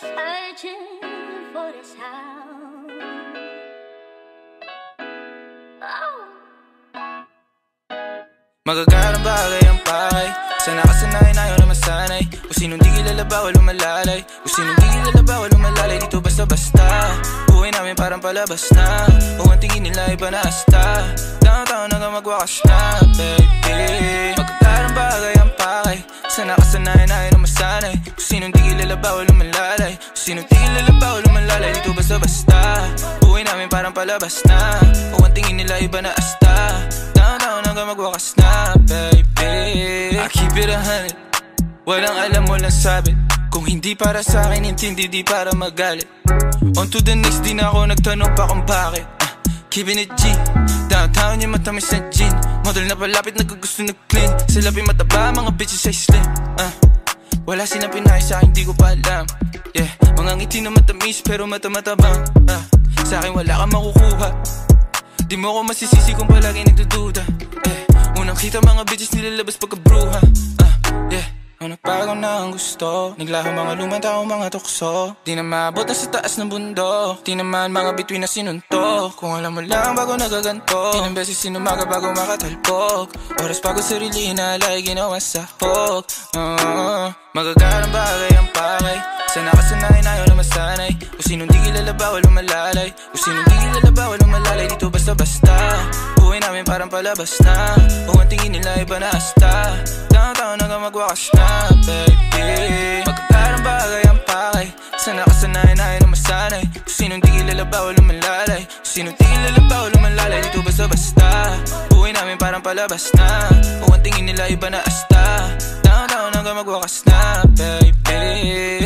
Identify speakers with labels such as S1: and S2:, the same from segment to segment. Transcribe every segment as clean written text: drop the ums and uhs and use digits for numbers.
S1: Searching for the sound. Oh.
S2: Magagarang bagay ang pakay. Sana kasanayan ayaw na masanay. Kung sinong di kilala bawal lumalalay. Kung sinong di kilala bawal lumalalay. Dito basta-basta buhay namin parang palabas na. Kung ang tingin nila iba na asta. Downtown hanggang magwakas na, baby. Magagarang bagay ang pakay. Sana kasanayan ayaw na masanay. Kung sinong di kilala bawal lumalalay. Kung sinong di kilala bawal lumalalay. Dito basta-basta buhay namin parang palabas na. Kung ang tingin nila iba na asta. Downtown hanggang magwakas na, baby. I keep it 100. Walang alam, walang sabit. Kung hindi para sa akin, intindi, di para magalit. On to the next, di na ako nagtanong pa kung bakit. Keeping it G. Downtown yung matamis na gin. Model na palapit, nagkagusto na clean. Sila mataba, mga bitches ay slim. Wala silang pinay sa akin, di ko pa alam. Yeah, mga ngiti na matamis, pero mata-matabang. Sa akin wala kang makukuha. Di mo ako masisisi kung palagi nagdududa. Unang kita mga bitches nilalabas pagkabruha. Yeah, nagbago na ang gusto. Naglaho mga lumang tao, mga tukso. Di na maabot na sa taas ng bundok. Di naman mga bituin na sinuntok. Kung alam mo lang bago nagaganto. Ilang beses sinumaga bago makatalpok. Oras bago sarili inalay, ginawa sa hok. Magagarang bagay ang pakay. Sana kasanayan ayaw na masanay. Kung sinong di kilala bawal lumalalay. Kung sinong di kilala bawal lumalalay. Dito basta-basta buhay namin parang palabas na. Kung ang tingin nila iba na asta. Downtown hanggang magwakas na, baby. Magagarang bagay ang pakay. Sana kasanayan ayaw na masanay. Kung sinong di kilala bawal lumalalay. Kung sinong di kilala bawal lumalalay. Dito basta-basta buhay namin parang palabas na. Kung ang tingin nila iba na asta. Downtown hanggang magwakas na, baby.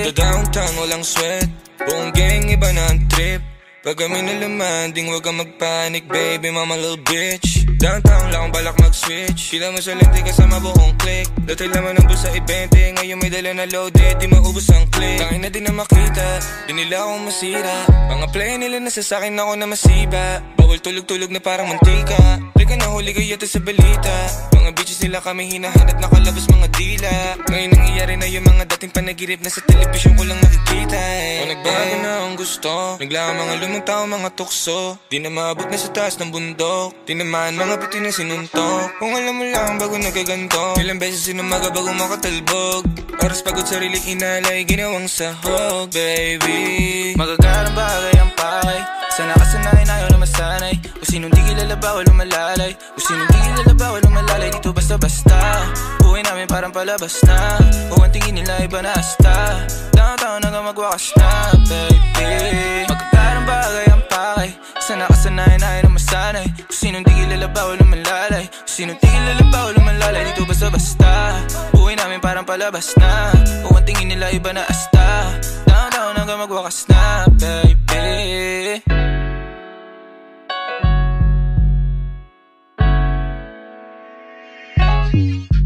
S3: The downtown walang sweat. Buong gang iba na ang trip. Pag kami nalaman, ding wag kang magpanik, baby, mama little bitch. Downtown lang akong balak mag-switch. Kila mo sa lente kasama buong click. Dati laman ng busa i-20. Ngayon may dala na loaded, di maubos ang click. Kain na din na makita, di nila akong masira. Mga play nila nasa sakin ako na masiba. Bawal tulog-tulog na parang mantika. Play ka na huli kayo sa balita. Mga bitches nila kami hinahanap, nakalabas mga dila. Ngayon nangyayari na yung mga dating panagirip na sa telebisyon ko lang nakikita. O nagbago na ang gusto. Naglaan mga lumang tao, mga tukso. Di na maabot na sa taas ng bundok. Di naman mga piti na sinuntok. Kung alam mo lang bago nagaganto. Ilang beses sinumaga bago makatalbog. Oras pagod sarili inalay, ginawang sahog, baby.
S2: Magagarang bagay ang pakay. Sana kasanayan ayaw na masanay. Kung sinong di kilala bawal lumalalay. Kung sinong di kilala bawal lumalalay. Dito basta-basta buhay namin parang palabas na. Kung ang tingin nila iba na asta. Downtown hanggang magwakas na, baby. Magagarang bagay ang pakay. Sana kasanayan ayaw na masanay. Kung sinong di kilala bawal lumalalay. Kung sinong di kilala bawal lumalalay. Dito basta-basta buhay namin parang palabas na. Kung ang tingin nila iba na asta. Downtown hanggang magwakas na, baby.
S1: Thank you.